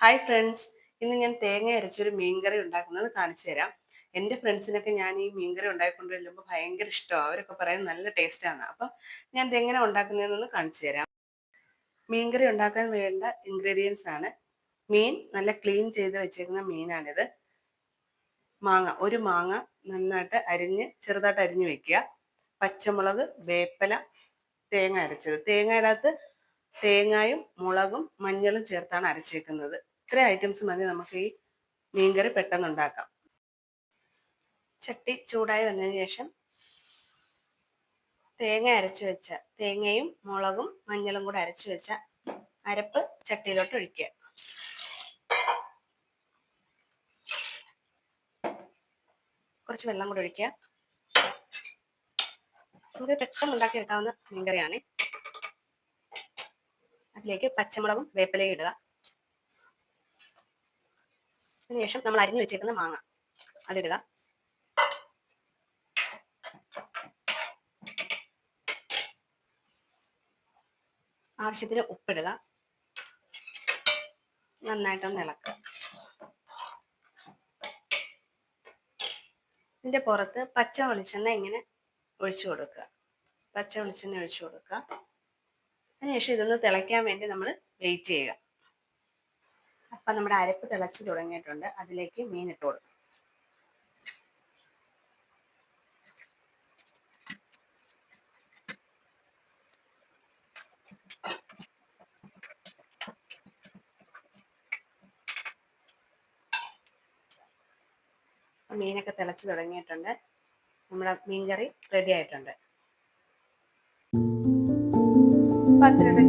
Hi friends, ഇന്ന് ഞാൻ തേങ്ങ അരച്ചൊരു മീൻകറി ഉണ്ടാക്കുന്നത് കാണിച്ചു തരാം. എൻ്റെ ഫ്രണ്ട്സിനൊക്കെ ഞാൻ ഈ മീൻകറി ഉണ്ടാക്കിക്കൊണ്ട് ചെല്ലുമ്പോൾ ഭയങ്കര ഇഷ്ടമാണ്. അവരൊക്കെ പറയുന്നത് നല്ല ടേസ്റ്റാണ്. അപ്പം ഞാൻ ഇതെങ്ങനെ ഉണ്ടാക്കുന്നതെന്നൊന്ന് കാണിച്ചു തരാം. മീൻകറി ഉണ്ടാക്കാൻ വേണ്ട ഇൻഗ്രീഡിയൻസ് ആണ്: മീൻ നല്ല ക്ലീൻ ചെയ്ത് വെച്ചേക്കുന്ന മീനാണിത്. ഒരു മാങ്ങ നന്നായിട്ട് ചെറുതായിട്ട് അരിഞ്ഞ് വെക്കുക. പച്ചമുളക്, വേപ്പില, തേങ്ങ അരച്ചത്. തേങ്ങയും മുളകും മഞ്ഞളും ചേർത്താണ് അരച്ചേക്കുന്നത്. ഇത്രയും ഐറ്റംസ് മതി നമുക്ക് ഈ മീൻകറി പെട്ടെന്ന് ഉണ്ടാക്കാം. ചട്ടി ചൂടായി വന്നതിന് ശേഷം തേങ്ങയും മുളകും മഞ്ഞളും കൂടെ അരച്ചു വെച്ച അരപ്പ് ചട്ടിയിലോട്ട് ഒഴിക്കുക. കുറച്ച് വെള്ളം കൂടെ ഒഴിക്കുക. നമുക്ക് പെട്ടെന്ന് ഉണ്ടാക്കിയെടുക്കാവുന്ന മീൻകറിയാണ്. അതിലേക്ക് പച്ചമുളകും വേപ്പിലയും ഇടുക. അതിനുശേഷം നമ്മൾ അരിഞ്ഞു വെച്ചേക്കുന്ന മാങ്ങ അതിടുക. ആവശ്യത്തിന് ഉപ്പിടുക. നന്നായിട്ടൊന്ന് ഇളക്കുക. ഇതിൻ്റെ പുറത്ത് പച്ച വെളിച്ചെണ്ണ ഇങ്ങനെ ഒഴിച്ചു കൊടുക്കുക. അതിനുശേഷം ഇതൊന്ന് തിളയ്ക്കാൻ വേണ്ടി നമ്മൾ വെയിറ്റ് ചെയ്യുക. അപ്പം നമ്മുടെ അരപ്പ് തിളച്ച് തുടങ്ങിയിട്ടുണ്ട്. അതിലേക്ക് മീൻ ഇട്ട് കൊടുക്കും. മീനൊക്കെ തിളച്ച് തുടങ്ങിയിട്ടുണ്ട്. നമ്മുടെ മീൻകറി റെഡി ആയിട്ടുണ്ട്. പത്തിരട്ട്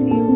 ചെയ്യും.